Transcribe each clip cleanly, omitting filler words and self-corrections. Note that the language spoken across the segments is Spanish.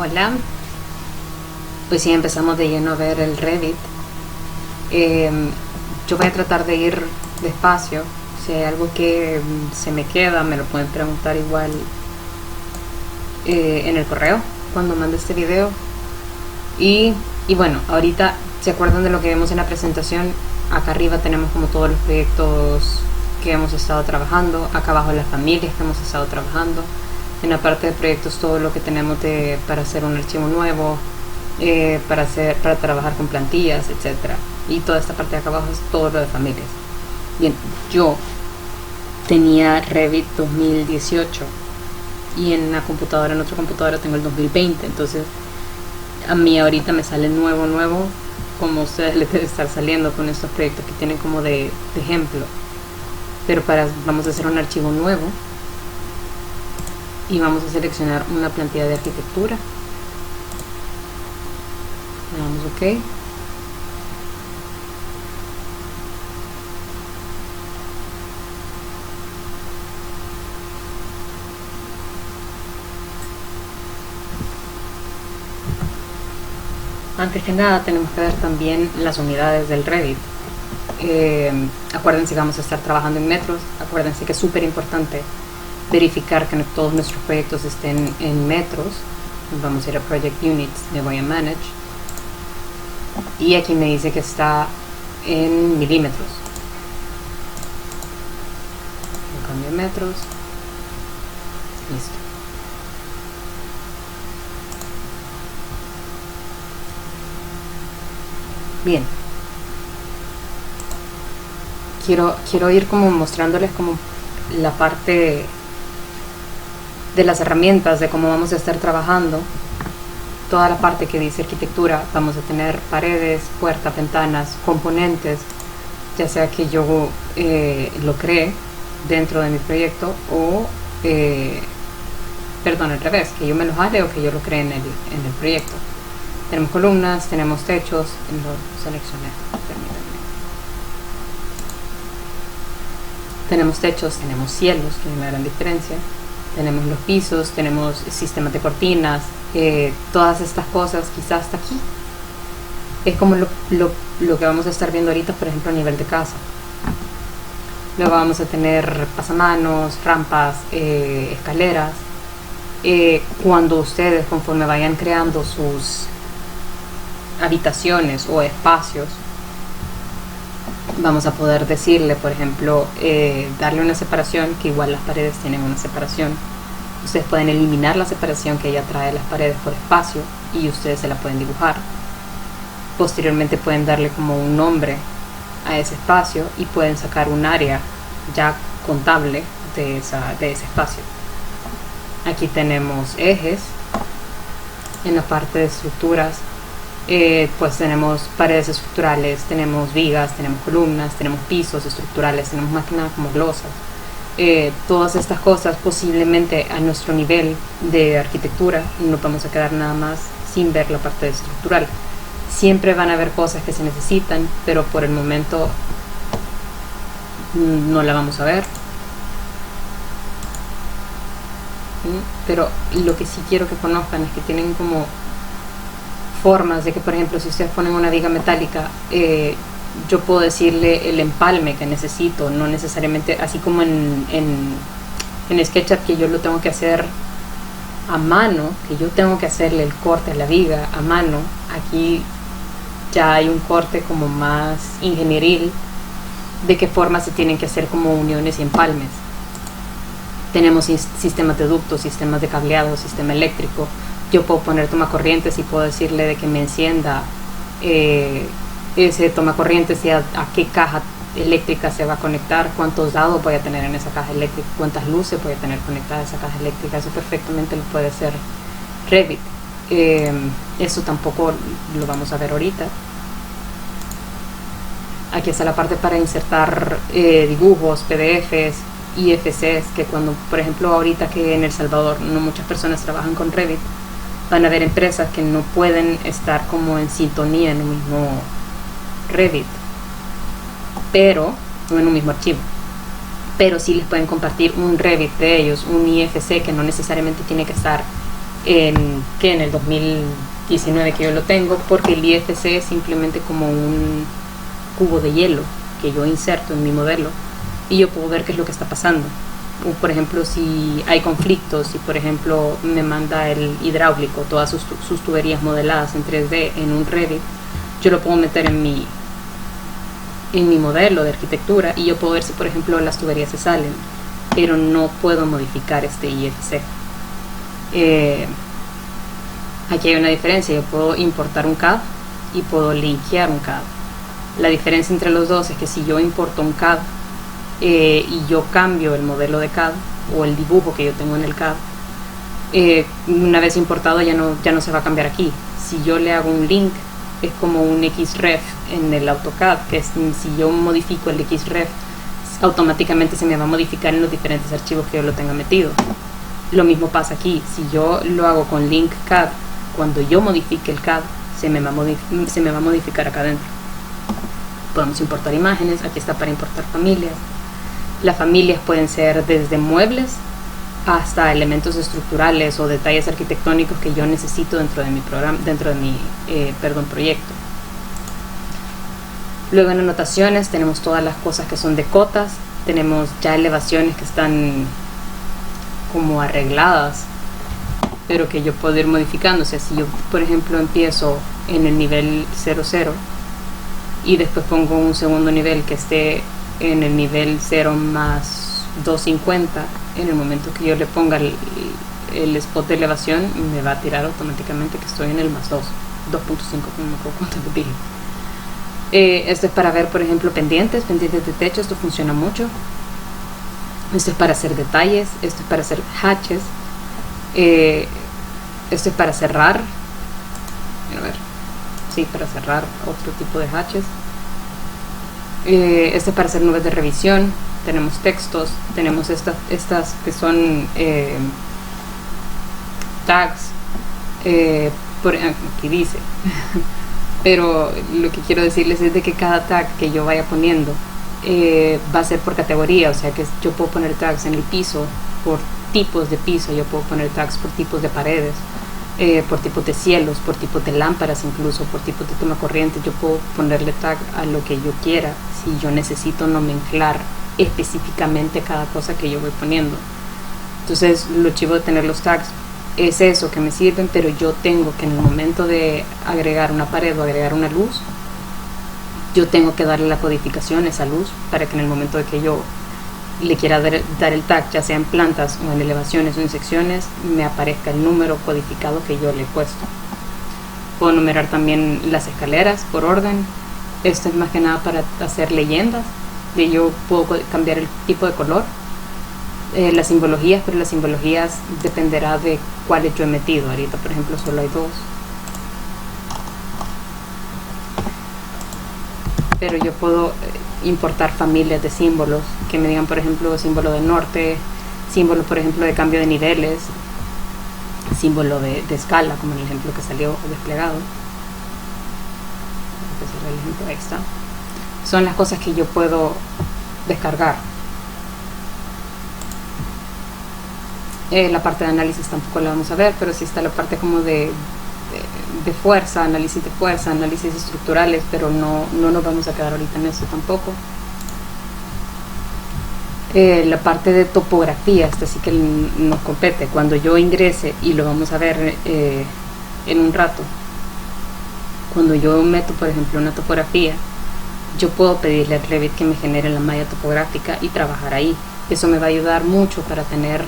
Hola, pues sí, empezamos de lleno a ver el Revit. Yo voy a tratar de ir despacio. Si hay algo que se me queda, me lo pueden preguntar igual en el correo cuando mande este video. Y, y bueno, ahorita, ¿se acuerdan de lo que vimos en la presentación? Acá arriba tenemos como todos los proyectos que hemos estado trabajando. Acá abajo las familias que hemos estado trabajando. En la parte de proyectos todo lo que tenemos para hacer un archivo nuevo, para trabajar con plantillas, etcétera. Y toda esta parte de acá abajo es todo lo de familias. Bien, yo tenía Revit 2018 y en otra computadora tengo el 2020. Entonces a mí ahorita me sale nuevo, como a ustedes les debe estar saliendo con estos proyectos que tienen como de ejemplo. Pero vamos a hacer un archivo nuevo y vamos a seleccionar una plantilla de arquitectura. Le damos OK. Antes que nada tenemos que ver también las unidades del Revit. Acuérdense que vamos a estar trabajando en metros. Acuérdense que es súper importante verificar que todos nuestros proyectos estén en metros. Vamos a ir a Project Units, me voy a Manage y aquí me dice que está en milímetros. Yo cambio a metros. Listo. Bien, quiero ir como mostrándoles como la parte de las herramientas, de cómo vamos a estar trabajando. Toda la parte que dice arquitectura, vamos a tener paredes, puertas, ventanas, componentes, ya sea que yo lo cree dentro de mi proyecto o al revés, que yo me lo jale o que yo lo cree en el proyecto. Tenemos columnas, tenemos techos, lo seleccioné, permítanme. Tenemos techos, tenemos cielos, que es una gran diferencia. Tenemos los pisos, tenemos sistemas de cortinas, todas estas cosas, quizás hasta aquí. Es como lo que vamos a estar viendo ahorita, por ejemplo, a nivel de casa. Luego vamos a tener pasamanos, rampas, escaleras. Cuando ustedes, conforme vayan creando sus habitaciones o espacios, vamos a poder decirle, por ejemplo, darle una separación, que igual las paredes tienen una separación. Ustedes pueden eliminar la separación que ella trae las paredes por espacio y ustedes se la pueden dibujar. Posteriormente pueden darle como un nombre a ese espacio y pueden sacar un área ya contable de ese espacio. Aquí tenemos ejes. En la parte de estructuras, pues tenemos paredes estructurales, tenemos vigas, tenemos columnas, tenemos pisos estructurales, tenemos más que nada como glosas. Todas estas cosas posiblemente a nuestro nivel de arquitectura nos vamos a quedar nada más sin ver la parte estructural. Siempre van a haber cosas que se necesitan, pero por el momento no la vamos a ver. Pero lo que sí quiero que conozcan es que tienen como formas de que, por ejemplo, si ustedes ponen una viga metálica, yo puedo decirle el empalme que necesito, no necesariamente así como en SketchUp, que yo lo tengo que hacer a mano, que yo tengo que hacerle el corte a la viga a mano. Aquí ya hay un corte como más ingenieril de qué forma se tienen que hacer como uniones y empalmes. Tenemos sistemas de ductos, sistemas de cableado, sistema eléctrico. Yo puedo poner tomacorrientes y puedo decirle de que me encienda ese tomacorrientes y a qué caja eléctrica se va a conectar, cuántos dados voy a tener en esa caja eléctrica, cuántas luces voy a tener conectadas a esa caja eléctrica. Eso perfectamente lo puede hacer Revit. Eso tampoco lo vamos a ver ahorita. Aquí está la parte para insertar dibujos, PDFs, IFCs, que cuando, por ejemplo, ahorita que en El Salvador no muchas personas trabajan con Revit, van a haber empresas que no pueden estar como en sintonía en un mismo Revit, pero no en un mismo archivo, pero sí les pueden compartir un Revit de ellos, un IFC que no necesariamente tiene que estar en el 2019 que yo lo tengo, porque el IFC es simplemente como un cubo de hielo que yo inserto en mi modelo y yo puedo ver qué es lo que está pasando. O, por ejemplo, si hay conflictos, si por ejemplo me manda el hidráulico todas sus tuberías modeladas en 3D en un Revit, yo lo puedo meter en mi modelo de arquitectura y yo puedo ver si por ejemplo las tuberías se salen, pero no puedo modificar este IFC. Aquí hay una diferencia, yo puedo importar un CAD y puedo linkear un CAD. La diferencia entre los dos es que si yo importo un CAD y yo cambio el modelo de CAD o el dibujo que yo tengo en el CAD, una vez importado ya no se va a cambiar aquí. Si yo le hago un link, es como un XREF en el AutoCAD, que es, si yo modifico el XREF, automáticamente se me va a modificar en los diferentes archivos que yo lo tenga metido. Lo mismo pasa aquí, si yo lo hago con link CAD, cuando yo modifique el CAD, se me va a modificar acá adentro. Podemos importar imágenes, aquí está para importar familias. Las familias pueden ser desde muebles hasta elementos estructurales o detalles arquitectónicos que yo necesito dentro de mi programa, proyecto. Luego en anotaciones tenemos todas las cosas que son de cotas, tenemos ya elevaciones que están como arregladas, pero que yo puedo ir modificando. O sea, si yo por ejemplo empiezo en el nivel 00 y después pongo un segundo nivel que esté en el nivel 0 más 250, en el momento que yo le ponga el spot de elevación, me va a tirar automáticamente que estoy en el más 2, 2.5, no me acuerdo cuánto dije. Esto es para ver, por ejemplo, pendientes de techo, esto funciona mucho. Esto es para hacer detalles, esto es para hacer hatches, esto es para cerrar, a ver, sí, para cerrar otro tipo de hatches. Este es para hacer nubes de revisión. Tenemos textos, tenemos estas que son tags, por aquí dice pero lo que quiero decirles es de que cada tag que yo vaya poniendo va a ser por categoría. O sea que yo puedo poner tags en el piso por tipos de piso, yo puedo poner tags por tipos de paredes, por tipos de cielos, por tipos de lámparas, incluso por tipos de toma corriente. Yo puedo ponerle tag a lo que yo quiera si yo necesito nomenclar específicamente cada cosa que yo voy poniendo. Entonces lo chivo de tener los tags es eso, que me sirven, pero yo tengo que en el momento de agregar una pared o agregar una luz, yo tengo que darle la codificación a esa luz para que en el momento de que yo le quiera dar el tag, ya sea en plantas o en elevaciones o en secciones, me aparezca el número codificado que yo le he puesto. Puedo numerar también las escaleras por orden. Esto es más que nada para hacer leyendas, de yo puedo cambiar el tipo de color, las simbologías, pero las simbologías dependerá de cuáles yo he metido. Ahorita por ejemplo solo hay 2, pero yo puedo importar familias de símbolos que me digan, por ejemplo, símbolo del norte, símbolo por ejemplo de cambio de niveles, símbolo de escala, como en el ejemplo que salió desplegado. El ejemplo, ahí está. Son las cosas que yo puedo descargar. La parte de análisis tampoco la vamos a ver, pero sí está la parte como de fuerza, análisis de fuerza, análisis estructurales, pero no nos vamos a quedar ahorita en eso tampoco. La parte de topografía, esta sí que nos compete. Cuando yo ingrese, y lo vamos a ver en un rato, cuando yo meto por ejemplo una topografía, yo puedo pedirle al Revit que me genere la malla topográfica y trabajar ahí. Eso me va a ayudar mucho para tener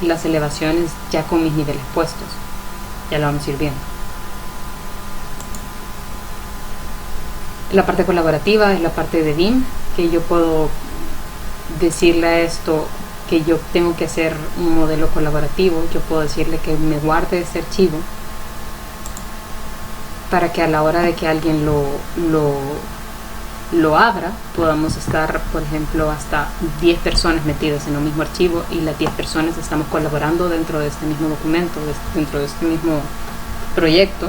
las elevaciones ya con mis niveles puestos. Ya lo vamos a ir viendo. La parte colaborativa es la parte de BIM, que yo puedo decirle a esto que yo tengo que hacer un modelo colaborativo. Yo puedo decirle que me guarde este archivo para que a la hora de que alguien lo abra, podamos estar, por ejemplo, hasta 10 personas metidas en un mismo archivo, y las 10 personas estamos colaborando dentro de este mismo documento, dentro de este mismo proyecto.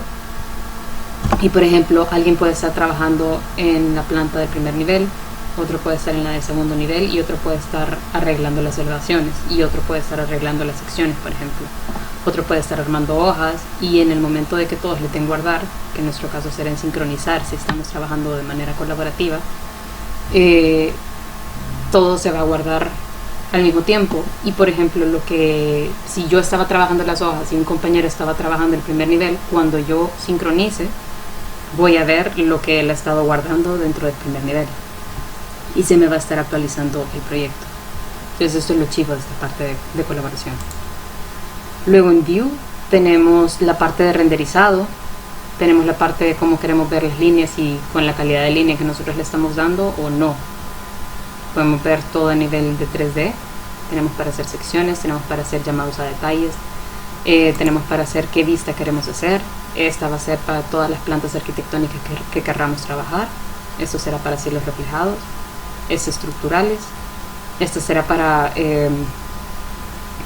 Y por ejemplo, alguien puede estar trabajando en la planta del primer nivel, otro puede estar en la de segundo nivel y otro puede estar arreglando las elevaciones y otro puede estar arreglando las secciones, por ejemplo. Otro puede estar armando hojas y en el momento de que todos le den guardar, que en nuestro caso será en sincronizar si estamos trabajando de manera colaborativa, todo se va a guardar al mismo tiempo. Y por ejemplo, si yo estaba trabajando las hojas y un compañero estaba trabajando el primer nivel, cuando yo sincronice voy a ver lo que él ha estado guardando dentro del primer nivel y se me va a estar actualizando el proyecto. Entonces esto es lo chivo de esta parte de colaboración. Luego en View tenemos la parte de renderizado, tenemos la parte de cómo queremos ver las líneas y con la calidad de línea que nosotros le estamos dando o no. Podemos ver todo a nivel de 3D, tenemos para hacer secciones, tenemos para hacer llamados a detalles, tenemos para hacer qué vista queremos hacer. Esta va a ser para todas las plantas arquitectónicas que querramos trabajar. Esto será para cielos reflejados, estructurales. Esto será para,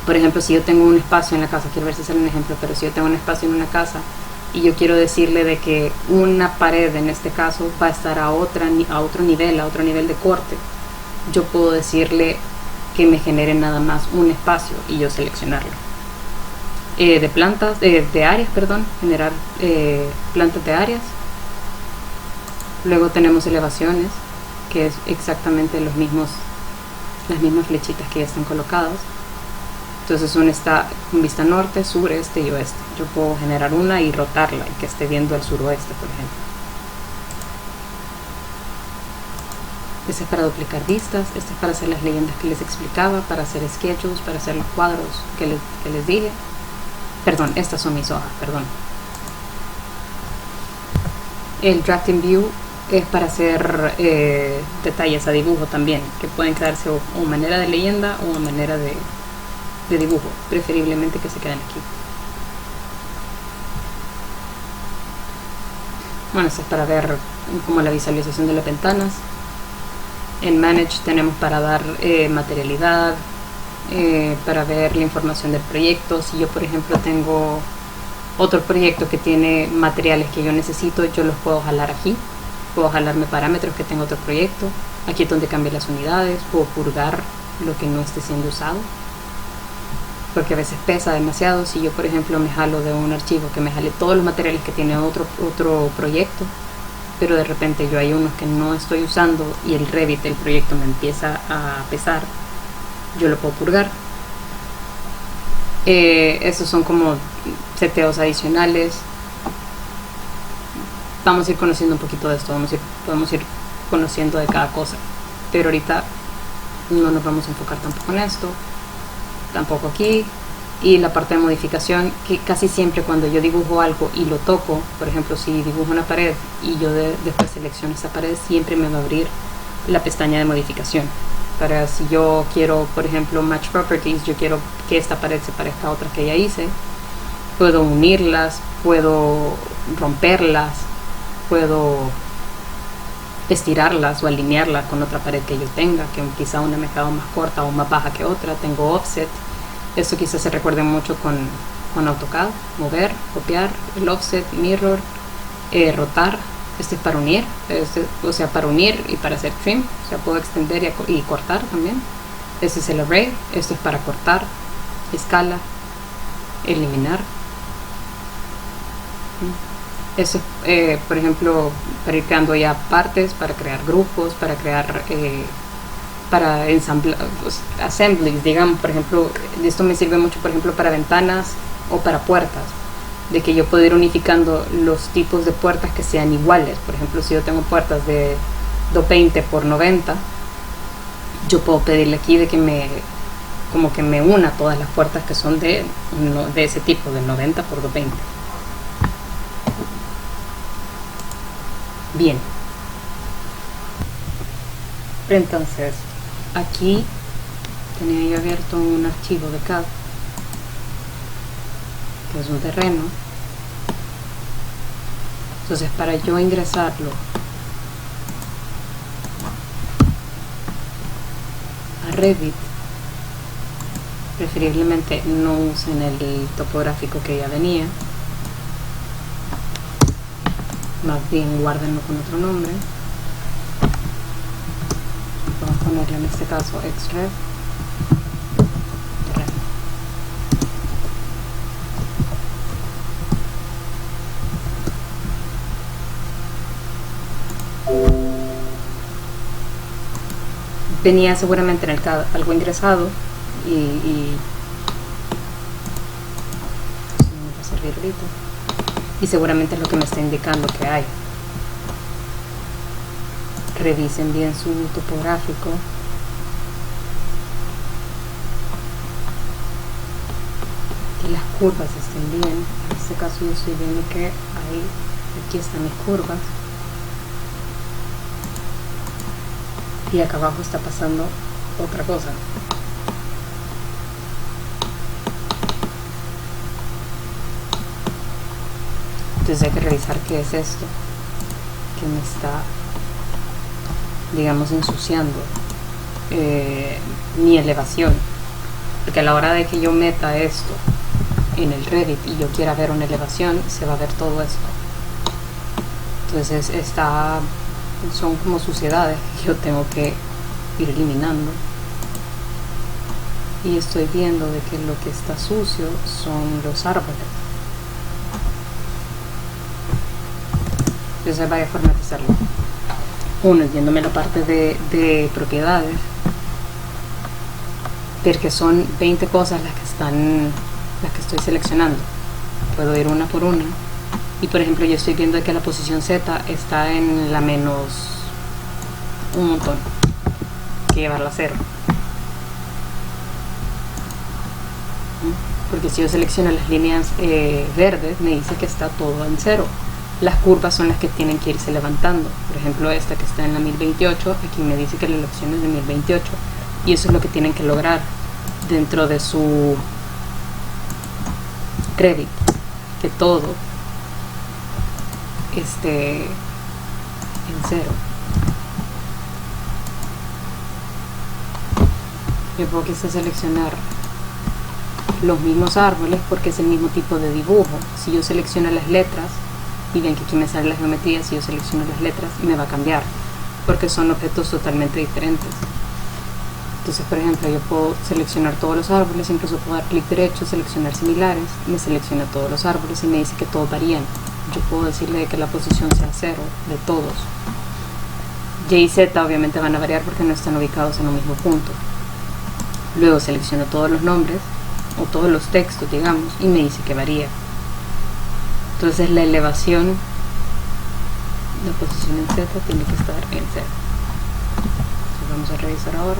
por ejemplo, si yo tengo un espacio en la casa, quiero ver si sale un ejemplo, pero si yo tengo un espacio en una casa y yo quiero decirle de que una pared en este caso va a estar a otro nivel de corte, yo puedo decirle que me genere nada más un espacio y yo seleccionarlo. De áreas, generar plantas de áreas. Luego tenemos elevaciones, que es exactamente las mismas flechitas que ya están colocadas. Entonces una está con vista norte, sur, este y oeste. Yo puedo generar una y rotarla y que esté viendo el suroeste, por ejemplo. Este es para duplicar vistas, este es para hacer las leyendas que les explicaba, para hacer schedules, para hacer los cuadros que les dije. Perdón, estas son mis hojas, perdón. El Drafting View es para hacer detalles a dibujo también, que pueden quedarse o manera de leyenda o manera de dibujo, preferiblemente que se queden aquí. Bueno, esto es para ver como la visualización de las ventanas. En Manage tenemos para dar materialidad, para ver la información del proyecto. Si yo por ejemplo tengo otro proyecto que tiene materiales que yo necesito, yo los puedo jalar aquí, puedo jalarme parámetros que tengo otro proyecto, aquí es donde cambio las unidades, puedo purgar lo que no esté siendo usado, porque a veces pesa demasiado. Si yo por ejemplo me jalo de un archivo que me jale todos los materiales que tiene otro proyecto, pero de repente yo hay unos que no estoy usando y el Revit del proyecto me empieza a pesar, yo lo puedo purgar. Esos son como seteos adicionales. Vamos a ir conociendo un poquito de esto, podemos ir conociendo de cada cosa, pero ahorita no nos vamos a enfocar tampoco en esto, tampoco aquí. Y la parte de modificación, que casi siempre cuando yo dibujo algo y lo toco, por ejemplo si dibujo una pared y yo después selecciono esa pared, siempre me va a abrir la pestaña de modificación. Para si yo quiero, por ejemplo, Match Properties, yo quiero que esta pared se parezca a otra que ya hice, puedo unirlas, puedo romperlas, puedo estirarlas o alinearlas con otra pared que yo tenga, que quizá una me queda más corta o más baja que otra. Tengo offset. Esto quizás se recuerde mucho con AutoCAD, mover, copiar, el offset, mirror, rotar. Este es para unir, o sea, para unir y para hacer trim, o sea, puedo extender y cortar también. Este es el array, esto es para cortar, escala, eliminar. Esto es, por ejemplo, para ir creando ya partes, para crear grupos, para crear para ensamblar, assemblies, digamos. Por ejemplo, esto me sirve mucho, por ejemplo, para ventanas o para puertas, de que yo puedo ir unificando los tipos de puertas que sean iguales. Por ejemplo, si yo tengo puertas de 220 por 90, yo puedo pedirle aquí de que me una todas las puertas que son de ese tipo, de 90 por 220. Bien, entonces aquí tenía yo abierto un archivo de CAD que es un terreno. Entonces para yo ingresarlo a Revit, preferiblemente no usen el topográfico que ya venía, más bien guárdenlo con otro nombre. ponerle en este caso extra terreno. Venía seguramente en el CAD algo ingresado y seguramente es lo que me está indicando que hay. Revisen bien su topográfico. Que las curvas estén bien. En este caso yo estoy viendo que aquí están mis curvas. Y acá abajo está pasando otra cosa. Entonces hay que revisar qué es esto que me está, digamos, ensuciando mi elevación, porque a la hora de que yo meta esto en el Revit y yo quiera ver una elevación, se va a ver todo esto. Entonces son como suciedades que yo tengo que ir eliminando, y estoy viendo de que lo que está sucio son los árboles. Entonces hay varias formas de hacerlo. Uno es viéndome la parte de propiedades, ver que son 20 cosas las que estoy seleccionando. Puedo ir una por una, y por ejemplo yo estoy viendo que la posición Z está en la menos un montón, que llevarla a 0, porque si yo selecciono las líneas verdes me dice que está todo en 0. Las curvas son las que tienen que irse levantando. Por ejemplo, esta que está en la 1028, aquí me dice que la elección es de 1028, y eso es lo que tienen que lograr dentro de su Revit, que todo esté en 0. Yo puedo quizás seleccionar los mismos árboles porque es el mismo tipo de dibujo. Si yo selecciono las letras, y ven que aquí me sale la geometría, si yo selecciono las letras me va a cambiar porque son objetos totalmente diferentes. Entonces, por ejemplo, yo puedo seleccionar todos los árboles, incluso puedo dar clic derecho, seleccionar similares, me selecciona todos los árboles y me dice que todos varían. Yo puedo decirle que la posición sea 0 de todos. Y y Z obviamente van a variar porque no están ubicados en un mismo punto. Luego selecciono todos los nombres o todos los textos, digamos, y me dice que varía. Entonces la elevación, la posición en Z tiene que estar en 0. Entonces vamos a revisar ahora.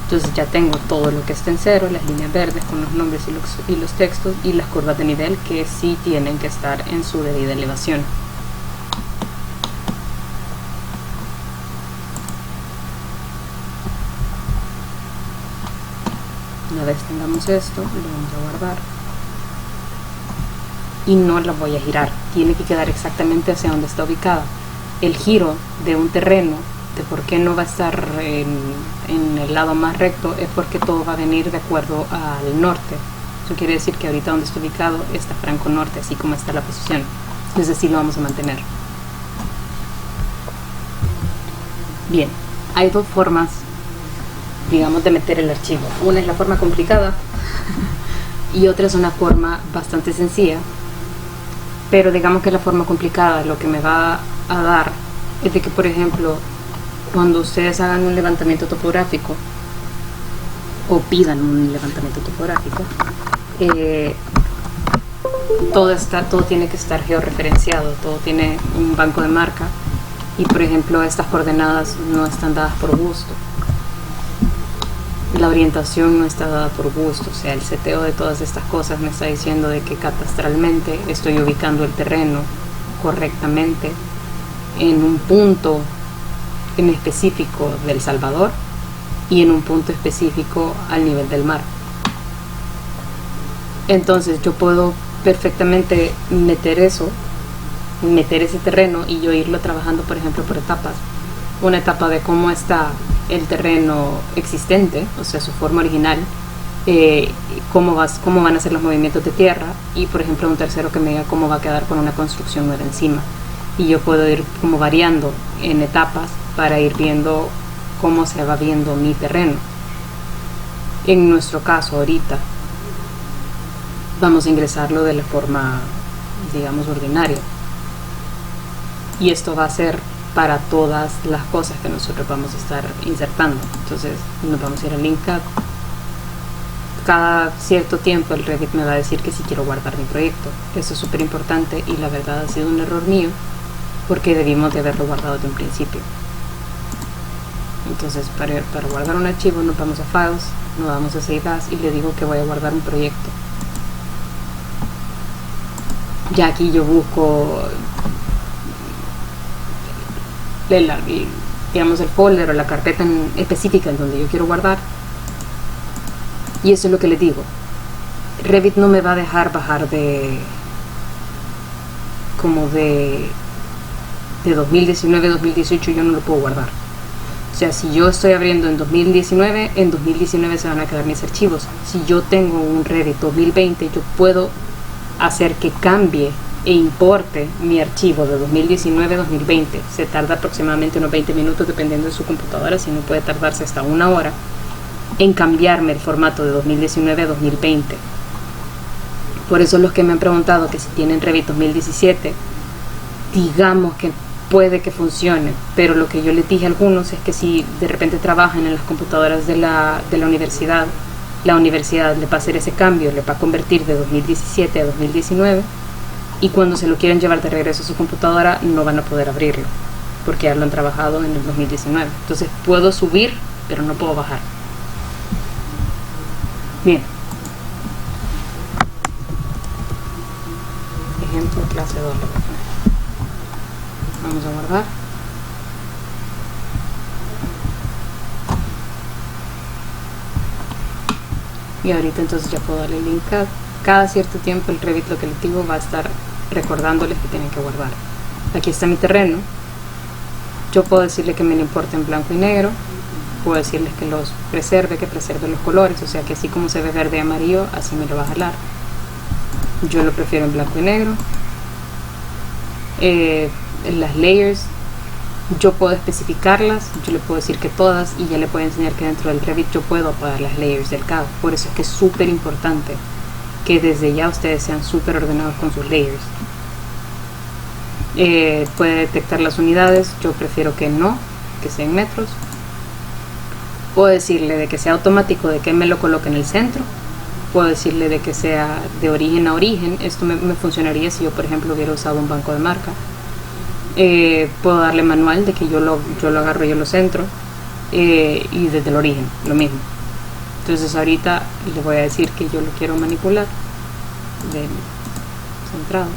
Entonces ya tengo todo lo que está en 0, las líneas verdes con los nombres y los textos, y las curvas de nivel que sí tienen que estar en su debida elevación. Una vez tengamos esto, lo vamos a guardar. Y no la voy a girar, tiene que quedar exactamente hacia donde está ubicada. El giro de un terreno, de por qué no va a estar en el lado más recto, es porque todo va a venir de acuerdo al norte. Eso quiere decir que ahorita donde está ubicado está franco norte, así como está la posición. Entonces así lo vamos a mantener. Bien, hay dos formas, digamos, de meter el archivo. Una es la forma complicada y otra es una forma bastante sencilla. Pero digamos que la forma complicada lo que me va a dar es de que, por ejemplo, cuando ustedes hagan un levantamiento topográfico o pidan un levantamiento topográfico, todo tiene que estar georreferenciado, todo tiene un banco de marca, y por ejemplo estas coordenadas no están dadas por gusto. La orientación no está dada por gusto, o sea, el seteo de todas estas cosas me está diciendo de que catastralmente estoy ubicando el terreno correctamente en un punto en específico del Salvador y en un punto específico al nivel del mar. Entonces yo puedo perfectamente meter ese terreno y yo irlo trabajando, por ejemplo, por etapas. Una etapa de cómo está el terreno existente, o sea, su forma original, cómo van a ser los movimientos de tierra, y por ejemplo un tercero que me diga cómo va a quedar con una construcción nueva encima. y yo puedo ir como variando en etapas para ir viendo cómo se va viendo mi terreno. En nuestro caso ahorita vamos a ingresarlo de la forma, digamos, ordinaria, y esto va a ser para todas las cosas que nosotros vamos a estar insertando. Entonces nos vamos a ir al link. Cada cierto tiempo el Revit me va a decir que si quiero guardar mi proyecto. Eso es súper importante, y la verdad ha sido un error mío porque debimos de haberlo guardado desde un principio. Entonces para guardar un archivo nos vamos a Files, nos vamos a Save As y le digo que voy a guardar un proyecto. Ya aquí yo busco digamos el folder o la carpeta específica en donde yo quiero guardar, y eso es lo que les digo. Revit no me va a dejar bajar de 2019, 2018, yo no lo puedo guardar. O sea, si yo estoy abriendo en 2019, en 2019 se van a quedar mis archivos. Si yo tengo un Revit 2020, yo puedo hacer que cambie e importe mi archivo de 2019-2020. Se tarda aproximadamente unos 20 minutos dependiendo de su computadora, si no puede tardarse hasta una hora en cambiarme el formato de 2019 a 2020. Por eso los que me han preguntado que si tienen Revit 2017, digamos que puede que funcione, pero lo que yo les dije a algunos es que si de repente trabajan en las computadoras de la universidad, la universidad le va a hacer ese cambio, le va a convertir de 2017 a 2019, y cuando se lo quieren llevar de regreso a su computadora no van a poder abrirlo porque ya lo han trabajado en el 2019. Entonces puedo subir pero no puedo bajar. Bien, ejemplo clase 2. Vamos a guardar. Y ahorita entonces ya puedo darle link. Cada cierto tiempo el Revit, lo que les digo, va a estar recordándoles que tienen que guardar. Aquí está mi terreno. Yo puedo decirle que me lo importe en blanco y negro. Puedo decirles que los preserve, que preserve los colores, o sea que así como se ve verde y amarillo, así me lo va a jalar. Yo lo prefiero en blanco y negro. Las layers, yo puedo especificarlas, yo le puedo decir que todas, y ya le puedo enseñar que dentro del Revit yo puedo apagar las layers del CAD. Por eso es que es súper importante que desde ya ustedes sean súper ordenados con sus layers. Puede detectar las unidades, yo prefiero que no, que sean metros. Puedo decirle de que sea automático, de que me lo coloque en el centro. Puedo decirle de que sea de origen a origen. Esto me funcionaría si yo, por ejemplo, hubiera usado un banco de marca. Puedo darle manual, de que yo lo agarro y yo lo centro, y desde el origen, lo mismo. Entonces ahorita le voy a decir que yo lo quiero manipular del centrado.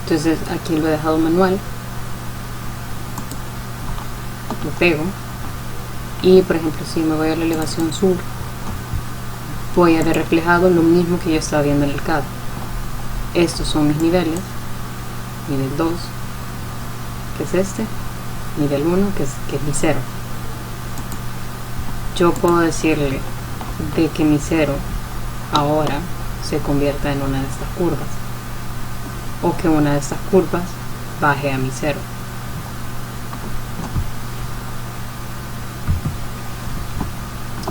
Entonces aquí lo he dejado manual, lo pego, y por ejemplo si me voy a la elevación sur, voy a ver reflejado lo mismo que yo estaba viendo en el CAD. Estos son mis niveles: nivel 2, que es este, nivel 1, que es mi 0. Yo puedo decirle de que mi 0 ahora se convierta en una de estas curvas, o que una de estas curvas baje a mi 0.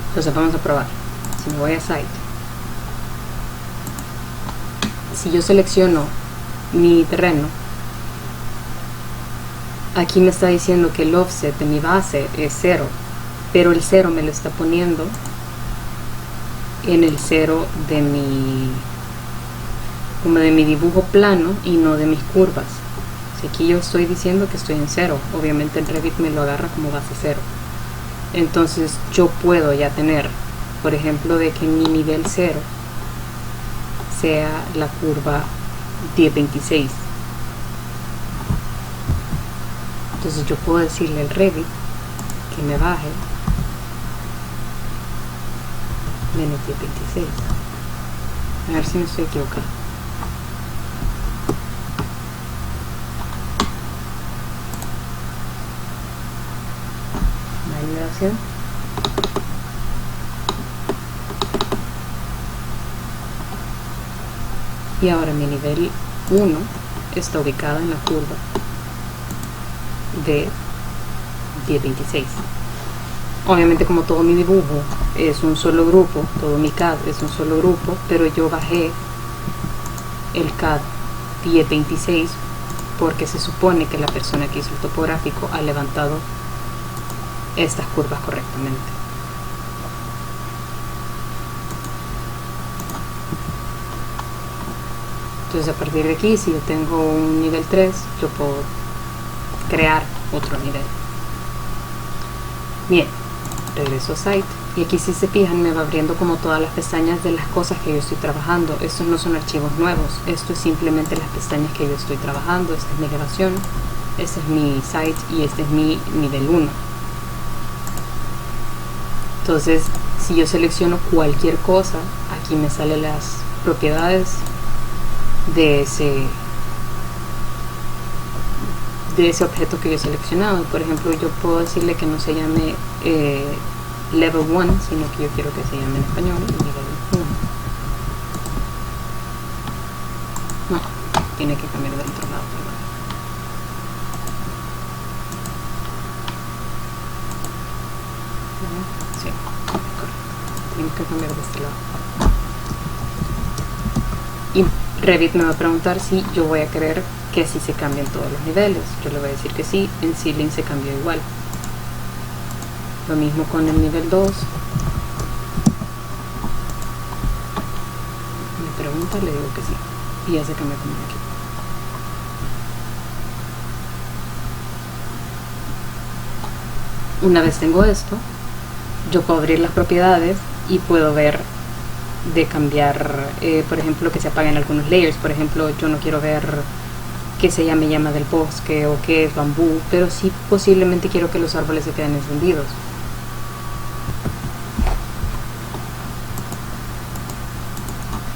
Entonces vamos a probar. Si me voy a Site, si yo selecciono mi terreno, aquí me está diciendo que el offset de mi base es 0, pero el 0 me lo está poniendo en el 0 de mi dibujo plano y no de mis curvas. Si aquí yo estoy diciendo que estoy en 0, obviamente el Revit me lo agarra como base 0. Entonces yo puedo ya tener, por ejemplo, de que mi nivel 0 sea la curva 1026. Entonces yo puedo decirle al Revit que me baje menos 1026. A ver si me estoy equivocando. Validación. Y ahora mi nivel 1 está ubicada en la curva de 1026. Obviamente, como todo mi dibujo es un solo grupo, todo mi CAD es un solo grupo, pero yo bajé el CAD 1026 porque se supone que la persona que hizo el topográfico ha levantado estas curvas correctamente. Entonces, a partir de aquí, si yo tengo un nivel 3, yo puedo crear otro nivel. Bien, regreso a Site, y aquí, si se fijan, me va abriendo como todas las pestañas de las cosas que yo estoy trabajando. Estos no son archivos nuevos, esto es simplemente las pestañas que yo estoy trabajando. Esta es mi grabación, este es mi Site y este es mi nivel 1. Entonces, si yo selecciono cualquier cosa, aquí me salen las propiedades de ese objeto que yo he seleccionado. Por ejemplo, yo puedo decirle que no se llame level 1, sino que yo quiero que se llame en español nivel 1. No, tiene que cambiar del otro lado, perdón. Sí, correcto. Tenemos que cambiar de este lado. Y Revit me va a preguntar si yo voy a querer que así se cambien todos los niveles. Yo le voy a decir que sí. En Ceiling se cambió igual. Lo mismo con el nivel 2. Me pregunta, le digo que sí. Y ya se cambia como aquí. Una vez tengo esto, yo puedo abrir las propiedades y puedo ver de cambiar, por ejemplo, que se apaguen algunos layers. Por ejemplo, yo no quiero ver que se llame llama del bosque o que es bambú, pero sí posiblemente quiero que los árboles se queden encendidos.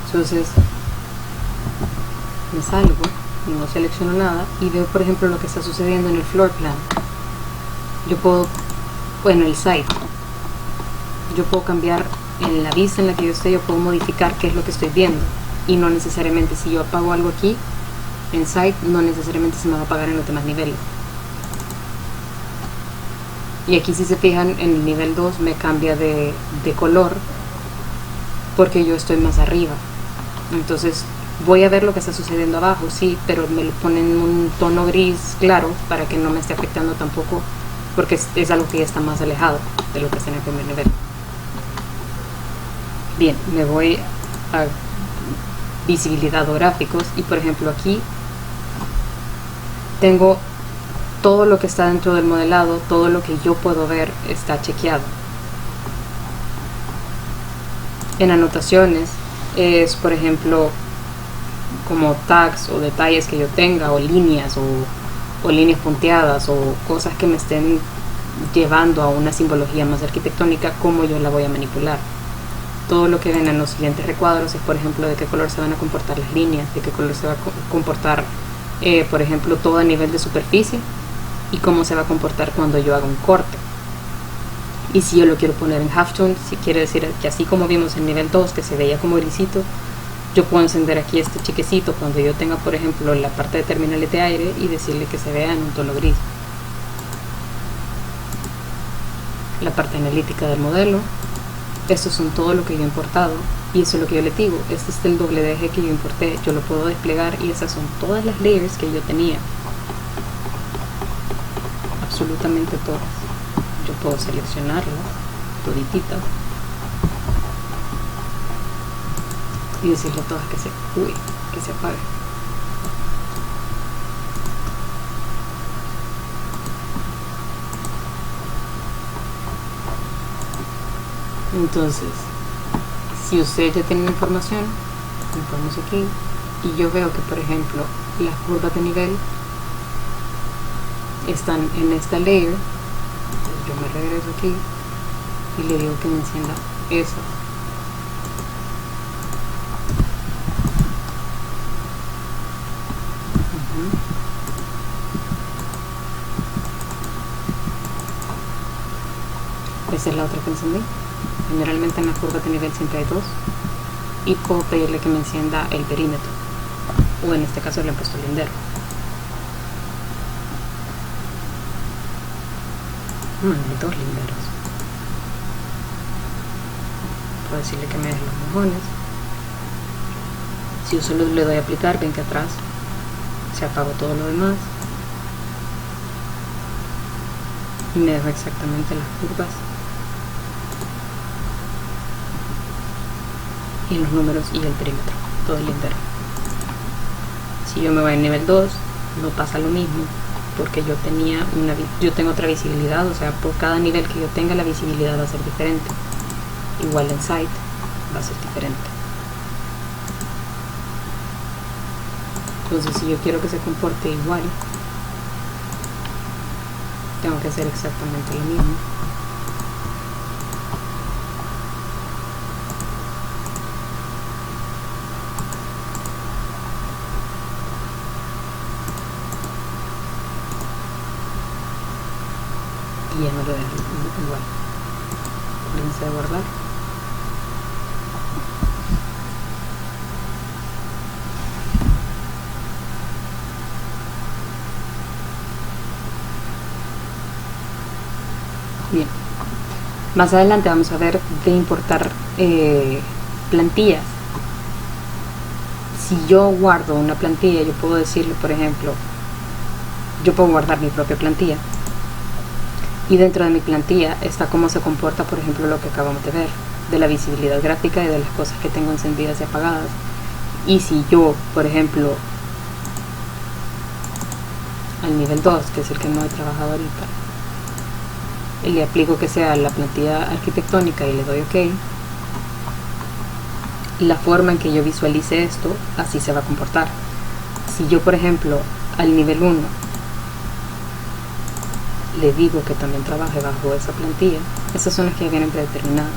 Entonces me salgo, no selecciono nada y veo, por ejemplo, lo que está sucediendo en el floor plan. Yo puedo, bueno, el site, yo puedo cambiar en la vista en la que yo estoy, yo puedo modificar qué es lo que estoy viendo, y no necesariamente, si yo apago algo aquí en site, no necesariamente se me va a apagar en los demás niveles. Y aquí, si se fijan, en el nivel 2 me cambia de color porque yo estoy más arriba. Entonces voy a ver lo que está sucediendo abajo, sí, pero me lo ponen en un tono gris claro para que no me esté afectando tampoco, porque es algo que ya está más alejado de lo que está en el primer nivel. Bien, me voy a visibilidad o gráficos, y por ejemplo aquí tengo todo lo que está dentro del modelado, todo lo que yo puedo ver está chequeado. En anotaciones es, por ejemplo, como tags o detalles que yo tenga, o líneas o líneas punteadas, o cosas que me estén llevando a una simbología más arquitectónica, cómo yo la voy a manipular. Todo lo que ven en los siguientes recuadros es, por ejemplo, de qué color se van a comportar las líneas, de qué color se va a comportar, por ejemplo, todo a nivel de superficie, y cómo se va a comportar cuando yo haga un corte. Y si yo lo quiero poner en halftone, si quiere decir que así como vimos en nivel 2, que se veía como grisito, yo puedo encender aquí este chiquecito cuando yo tenga, por ejemplo, la parte de terminales de aire, y decirle que se vea en un tono gris. La parte analítica del modelo. Estos son todo lo que yo he importado, y eso es lo que yo les digo. Este es el doble de eje que yo importé, yo lo puedo desplegar, y esas son todas las layers que yo tenía, absolutamente todas. Yo puedo seleccionarlas todititas y decirle a todas que se apague. Entonces, si ustedes ya tienen información, nos vamos aquí, y yo veo que, por ejemplo, las curvas de nivel están en esta layer. Entonces yo me regreso aquí y le digo que me encienda esa. Esa es la otra que encendí. Generalmente en las curvas de nivel siempre hay dos, y puedo pedirle que me encienda el perímetro. o en este caso le he puesto lindero. Hay dos linderos. Puedo decirle que me deje los mojones. Si yo solo le doy a aplicar, ven que atrás se apagó todo lo demás y me dejo exactamente las curvas y los números y el perímetro, todo el lindero. Si yo me voy al nivel 2, no pasa lo mismo, porque yo tengo otra visibilidad, o sea, por cada nivel que yo tenga la visibilidad va a ser diferente. Igual en Site va a ser diferente. Entonces, si yo quiero que se comporte igual, tengo que hacer exactamente lo mismo. Y ya me lo dejo igual. Acuérdense de guardar. Bien, más adelante vamos a ver de importar plantillas. Si yo guardo una plantilla, yo puedo decirle, por ejemplo, yo puedo guardar mi propia plantilla y dentro de mi plantilla está cómo se comporta, por ejemplo, lo que acabamos de ver, de la visibilidad gráfica y de las cosas que tengo encendidas y apagadas. Y si yo, por ejemplo, al nivel 2, que es el que no he trabajado ahorita, le aplico que sea la plantilla arquitectónica y le doy OK, la forma en que yo visualice esto, así se va a comportar. Si yo, por ejemplo, al nivel 1 le digo que también trabaje bajo esa plantilla, esas son las que ya vienen predeterminadas.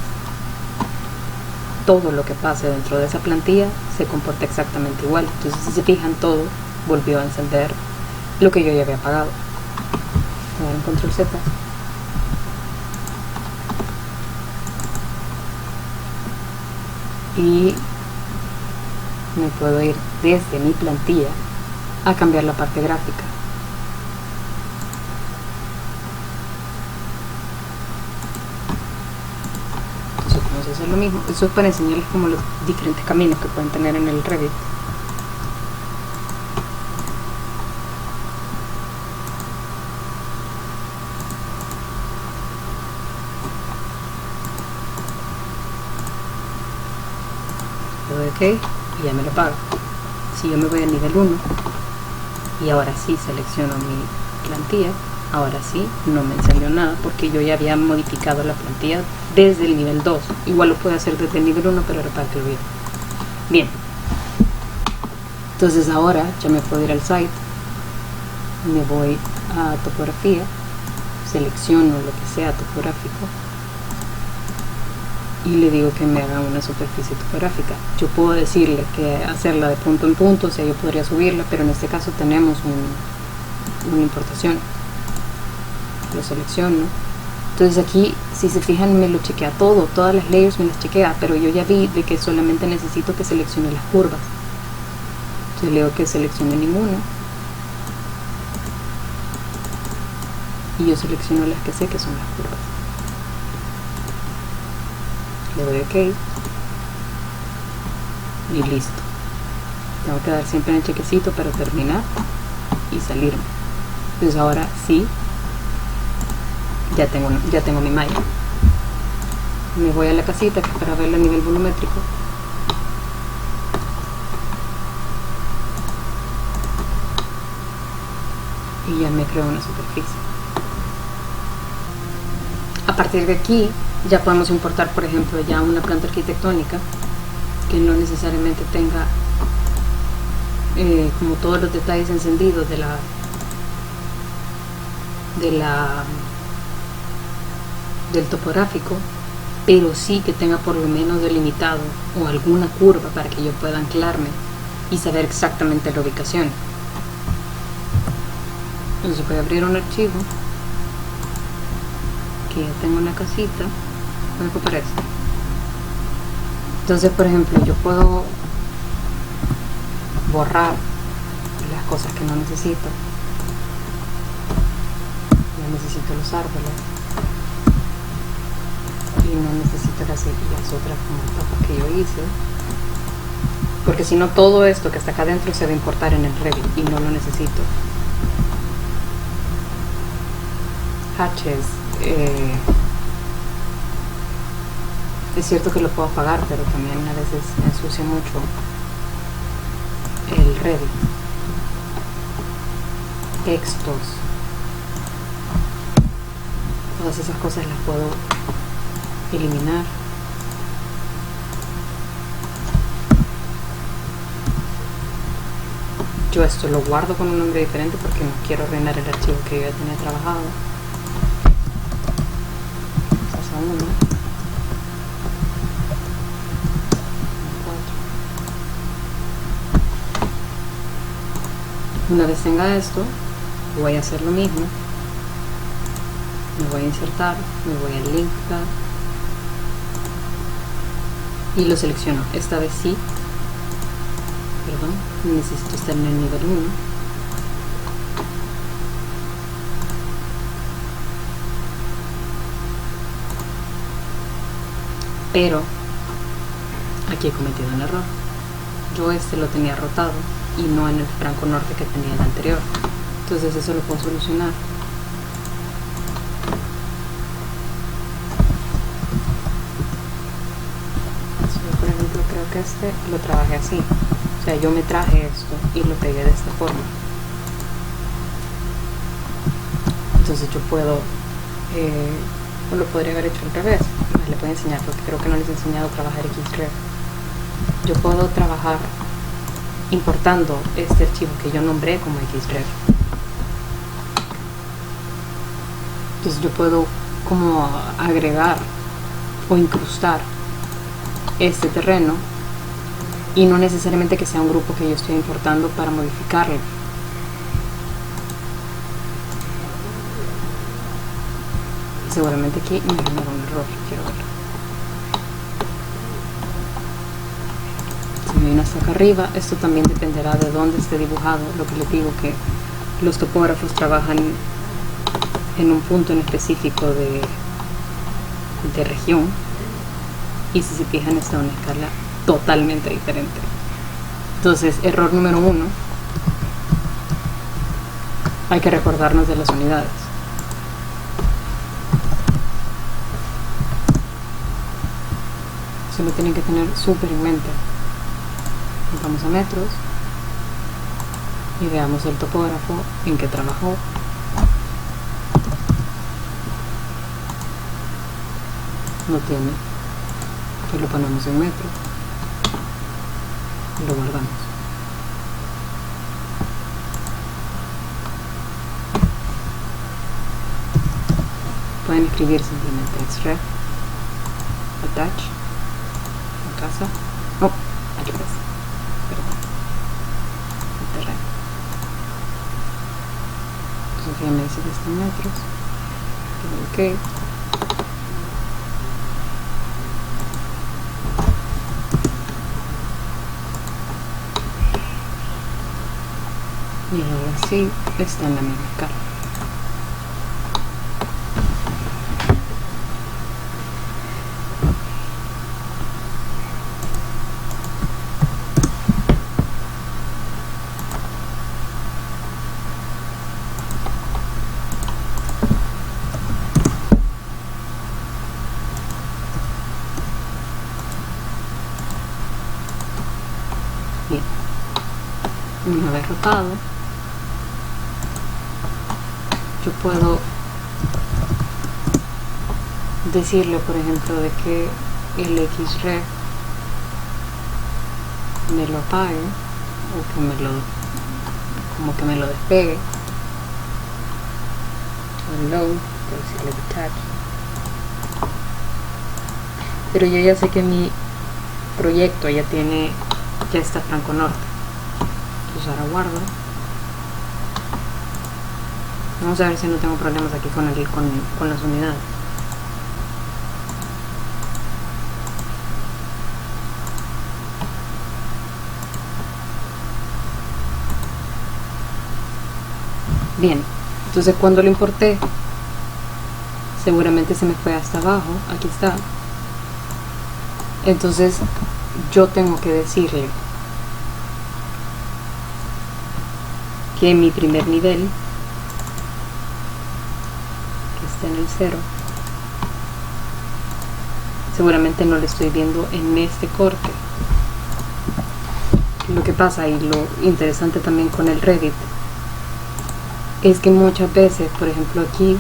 Todo lo que pase dentro de esa plantilla se comporta exactamente igual. Entonces, si se fijan, todo volvió a encender lo que yo ya había apagado. Voy a dar un control Z. Y me puedo ir desde mi plantilla a cambiar la parte gráfica. Entonces vamos a hacer lo mismo. Eso es para enseñarles como los diferentes caminos que pueden tener en el Revit. OK y ya me lo paga. Si yo me voy al nivel 1 y ahora sí selecciono mi plantilla, ahora sí no me encendió nada porque yo ya había modificado la plantilla desde el nivel 2. Igual lo puedo hacer desde el nivel 1, pero para que lo vean. Bien, entonces ahora ya me puedo ir al site, me voy a topografía, selecciono lo que sea topográfico y le digo que me haga una superficie topográfica. Yo puedo decirle que hacerla de punto en punto, o sea, yo podría subirla, pero en este caso tenemos una importación. Lo selecciono. Entonces aquí, si se fijan, me lo chequea todo, todas las layers me las chequea, pero yo ya vi de que solamente necesito que seleccione las curvas. Entonces le digo que seleccione ninguna. Y yo selecciono las que sé que son las curvas. Le doy OK y listo. Tengo que dar siempre en el chequecito para terminar y salirme. Entonces ahora sí, ya tengo mi malla. Me voy a la casita que es para verla a nivel volumétrico. Y ya me creo una superficie. A partir de aquí ya podemos importar, por ejemplo, ya una planta arquitectónica que no necesariamente tenga como todos los detalles encendidos del topográfico, pero sí que tenga por lo menos delimitado o alguna curva para que yo pueda anclarme y saber exactamente la ubicación. Entonces voy a abrir un archivo que ya tengo una casita. Voy a copiar esto. Entonces, por ejemplo, yo puedo borrar las cosas que no necesito. No necesito los árboles y no necesito las otras como tapas que yo hice, porque si no todo esto que está acá adentro se va a importar en el Revit y no lo necesito. Hatches, es cierto que lo puedo apagar, pero también a veces me ensucia mucho el Revit. Textos, todas esas cosas las puedo eliminar. Yo esto lo guardo con un nombre diferente porque no quiero arruinar el archivo que yo ya tenía trabajado. Pasa uno. 4. Una vez tenga esto, voy a hacer lo mismo. Me voy a insertar, me voy a linkar y lo selecciono. Esta vez sí, perdón, necesito estar en el nivel 1. Pero aquí he cometido un error. Yo este lo tenía rotado y no en el franco norte que tenía el anterior. Entonces eso lo puedo solucionar. Por ejemplo, creo que este lo trabajé así. O sea, yo me traje esto y lo pegué de esta forma. Entonces yo puedo, o lo podría haber hecho al revés. Les voy a enseñar porque creo que no les he enseñado a trabajar Xref. Yo puedo trabajar importando este archivo que yo nombré como Xref. Entonces yo puedo como agregar o incrustar este terreno y no necesariamente que sea un grupo que yo estoy importando para modificarlo. Seguramente aquí me genera un error, quiero ver. Si me viene hasta acá arriba, esto también dependerá de dónde esté dibujado. Lo que les digo, que los topógrafos trabajan en un punto en específico de región, y si se fijan está a una escala totalmente diferente. Entonces, error número 1, hay que recordarnos de las unidades. Eso lo tienen que tener súper en mente. Vamos a metros y veamos el topógrafo en que trabajó. No tiene, pues lo ponemos en metro y lo guardamos. Pueden escribir simplemente Xref, attach, en casa, no, al revés, perdón, el terreno. Sofía me dice que está en metros, ok. Y ahora sí está en la misma escala. Bien, una vez rotado, yo puedo decirle, por ejemplo, de que el Xref me lo apague o que me lo, como que me lo despegue. Unload, puedo decirle detach. Pero yo ya sé que mi proyecto ya está franco norte. Entonces ahora guardo. Vamos a ver si no tengo problemas aquí con las unidades. Bien, entonces cuando lo importé, seguramente se me fue hasta abajo. Aquí está. Entonces yo tengo que decirle que mi primer nivel, que está en el 0, seguramente no lo estoy viendo en este corte. Lo que pasa, y lo interesante también con el Revit, es que muchas veces, por ejemplo aquí,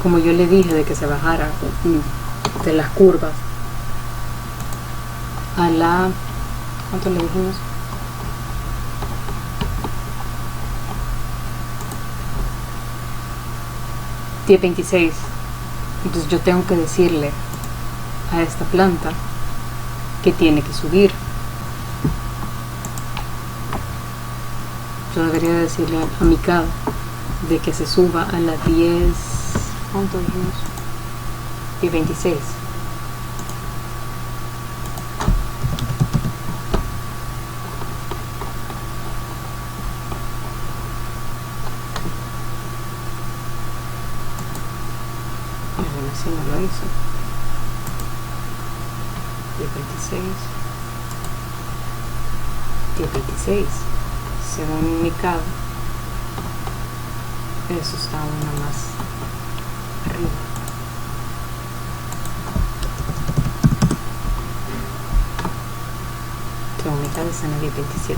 como yo le dije de que se bajara de las curvas a la, ¿cuánto le dijimos? $10.26. Entonces yo tengo que decirle a esta planta que tiene que subir. Yo debería decirle a mi CAD de que se suba a la 10, ¿cuánto dijimos? 10.26. Así no lo hizo. 10.26. Según mi CAD, eso está una más arriba. Según mi CAD está en el 10.27.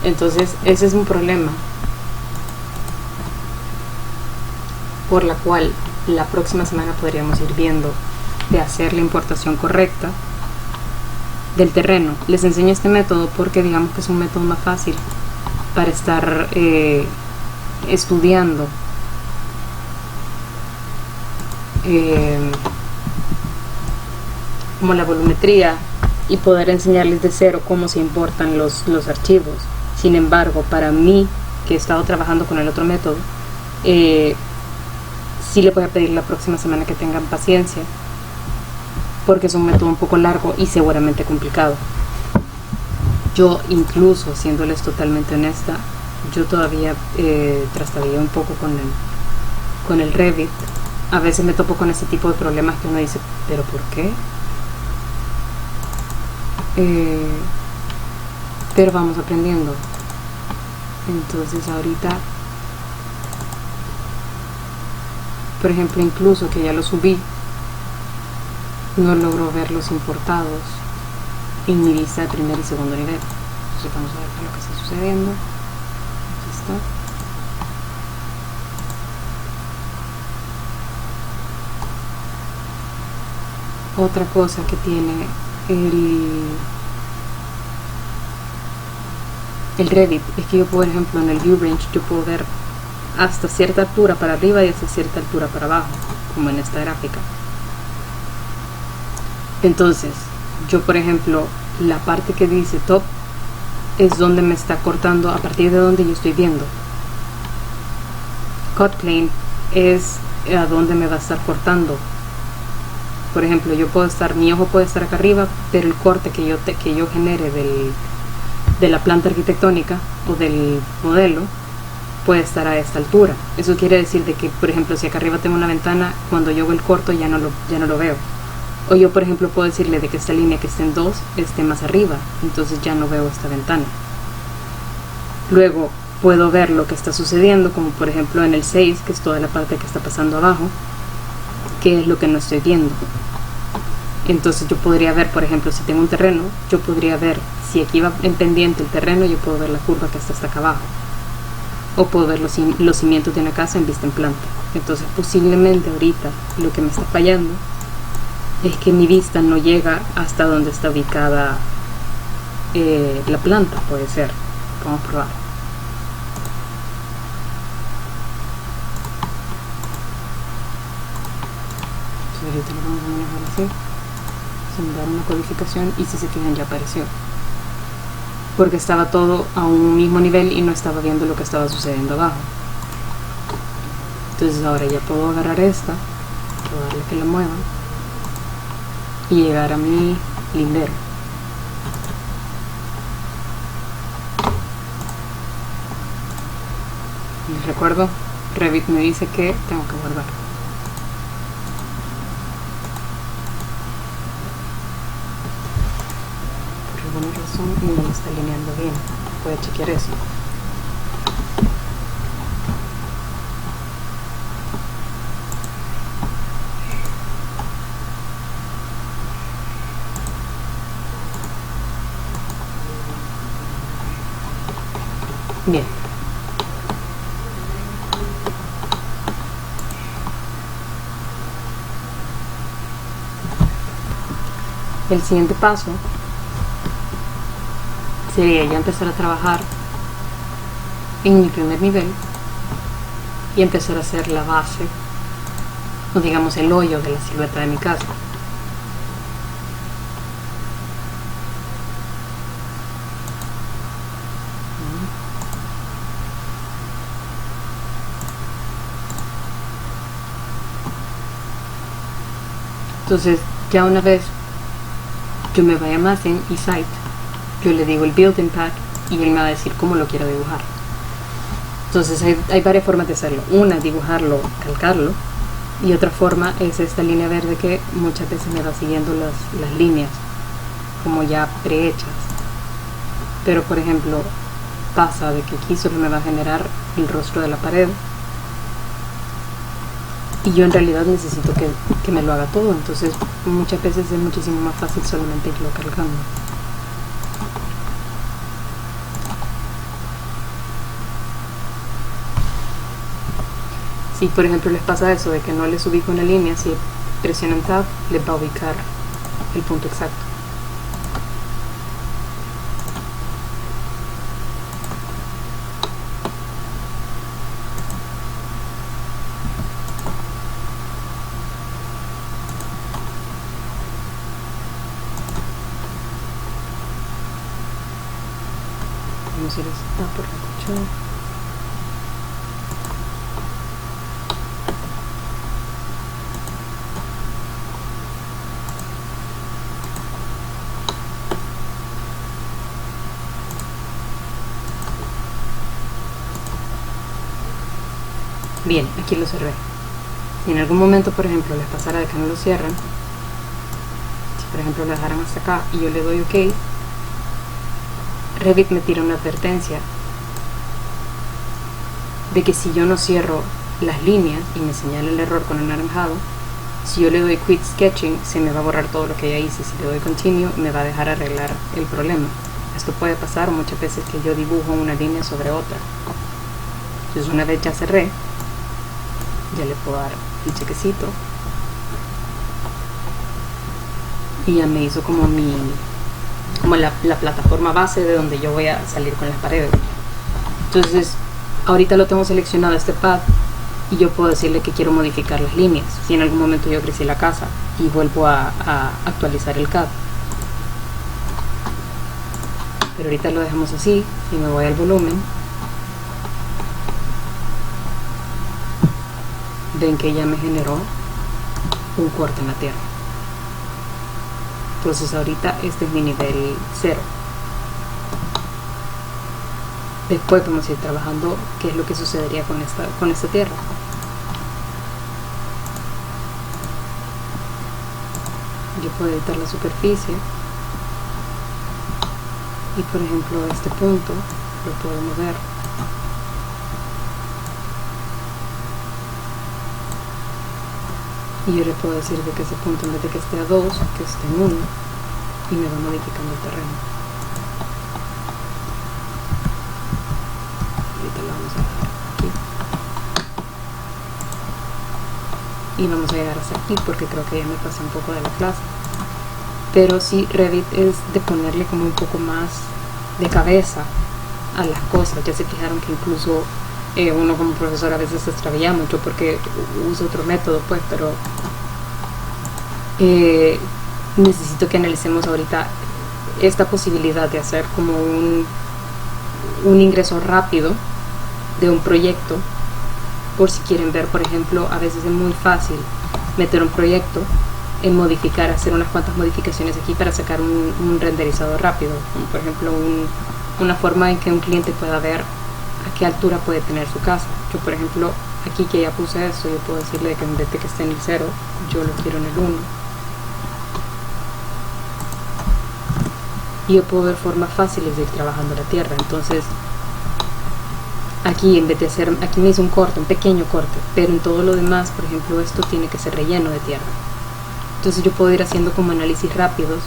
Entonces ese es un problema por la cual la próxima semana podríamos ir viendo de hacer la importación correcta del terreno. Les enseño este método porque digamos que es un método más fácil para estar estudiando como la volumetría y poder enseñarles de cero cómo se importan los archivos. Sin embargo, para mí, que he estado trabajando con el otro método, sí le voy a pedir la próxima semana que tengan paciencia, porque es un método un poco largo y seguramente complicado. Yo, incluso siéndoles totalmente honesta, yo todavía trastabilleo un poco con el Revit. A veces me topo con este tipo de problemas que uno dice, ¿pero por qué? Pero vamos aprendiendo. Entonces ahorita, por ejemplo, incluso que ya lo subí, no logro ver los importados en mi vista de primer y segundo nivel. Entonces vamos a ver qué es lo que está sucediendo. Aquí está. Otra cosa que tiene el Revit es que yo, por ejemplo, en el View Range yo puedo ver hasta cierta altura para arriba y hasta cierta altura para abajo, como en esta gráfica. Entonces, yo, por ejemplo, la parte que dice top es donde me está cortando, a partir de donde yo estoy viendo. Cut plane es a donde me va a estar cortando. Por ejemplo, yo puedo estar, mi ojo puede estar acá arriba, pero el corte que yo genere de la planta arquitectónica o del modelo puede estar a esta altura. Eso quiere decir de que, por ejemplo, si acá arriba tengo una ventana, cuando yo hago el corto ya no lo veo. O yo, por ejemplo, puedo decirle de que esta línea que está en 2 esté más arriba, entonces ya no veo esta ventana. Luego puedo ver lo que está sucediendo, como por ejemplo en el 6, que es toda la parte que está pasando abajo, que es lo que no estoy viendo. Entonces yo podría ver, por ejemplo, si tengo un terreno, yo podría ver, si aquí va en pendiente el terreno, yo puedo ver la curva que está hasta acá abajo. O puedo ver los cimientos de una casa en vista en planta. Entonces posiblemente ahorita lo que me está fallando es que mi vista no llega hasta donde está ubicada la planta, puede ser. Vamos a probar. Entonces ahorita lo vamos a manejar así, sin dar una codificación, y si se fijan ya apareció. Porque estaba todo a un mismo nivel y no estaba viendo lo que estaba sucediendo abajo. Entonces ahora ya puedo agarrar esta, puedo darle que la mueva y llegar a mi lindero. Les recuerdo, Revit me dice que tengo que guardar. Por alguna razón no me está alineando bien. Voy a chequear eso. Bien. El siguiente paso sería ya empezar a trabajar en mi primer nivel y empezar a hacer la base, o digamos el hoyo de la silueta de mi casa. Entonces, ya una vez yo me vaya más en eSite, yo le digo el building pack y él me va a decir cómo lo quiero dibujar. Entonces hay varias formas de hacerlo. Una, dibujarlo, calcarlo, y otra forma es esta línea verde que muchas veces me va siguiendo las líneas como ya prehechas. Pero por ejemplo, pasa de que aquí solo me va a generar el rostro de la pared y yo en realidad necesito que me lo haga todo, entonces muchas veces es muchísimo más fácil solamente irlo cargando. Si por ejemplo les pasa eso de que no les ubico una línea, si presionan Tab les va a ubicar el punto exacto. Vamos a ir a por la cuchara. Bien, aquí lo cerré. Si en algún momento, por ejemplo, les pasara de que no lo cierran, si por ejemplo lo dejaran hasta acá y yo le doy OK, Revit me tira una advertencia de que si yo no cierro las líneas y me señala el error con anaranjado, si yo le doy Quit Sketching se me va a borrar todo lo que ya hice. Si le doy Continue me va a dejar arreglar el problema. Esto puede pasar muchas veces que yo dibujo una línea sobre otra. Entonces una vez ya cerré, ya le puedo dar el chequecito y ya me hizo como la plataforma base de donde yo voy a salir con las paredes. Entonces ahorita lo tengo seleccionado este pad y yo puedo decirle que quiero modificar las líneas si en algún momento yo crecí la casa y vuelvo a actualizar el CAD. Pero ahorita lo dejamos así y me voy al volumen. Ven que ya me generó un corte en la tierra. Entonces ahorita este es mi nivel 0. Después vamos a ir trabajando qué es lo que sucedería con esta tierra. Yo puedo editar la superficie y por ejemplo este punto lo puedo mover. Y yo le puedo decir de que ese punto en vez de que esté a 2, que esté en 1 y me va modificando el terreno. Ahorita lo vamos a dejar aquí. Y vamos a llegar hasta aquí porque creo que ya me pasé un poco de la clase. Pero sí, Revit es de ponerle como un poco más de cabeza a las cosas. Ya se fijaron que incluso uno como profesor a veces se extravía mucho porque usa otro método, pues, pero necesito que analicemos ahorita esta posibilidad de hacer como un ingreso rápido de un proyecto, por si quieren ver. Por ejemplo, a veces es muy fácil meter un proyecto, en modificar, hacer unas cuantas modificaciones aquí para sacar un renderizado rápido, como por ejemplo una forma en que un cliente pueda ver a qué altura puede tener su casa. Yo, por ejemplo, aquí que ya puse esto, yo puedo decirle que en vez de que esté en el 0, yo lo quiero en el 1. Y yo puedo ver formas fáciles de ir trabajando la tierra. Entonces, aquí en vez de hacer, aquí me hice un corte, un pequeño corte, pero en todo lo demás, por ejemplo, esto tiene que ser relleno de tierra. Entonces yo puedo ir haciendo como análisis rápido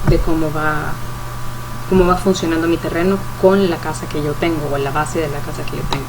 de cómo va funcionando mi terreno con la casa que yo tengo o la base de la casa que yo tengo.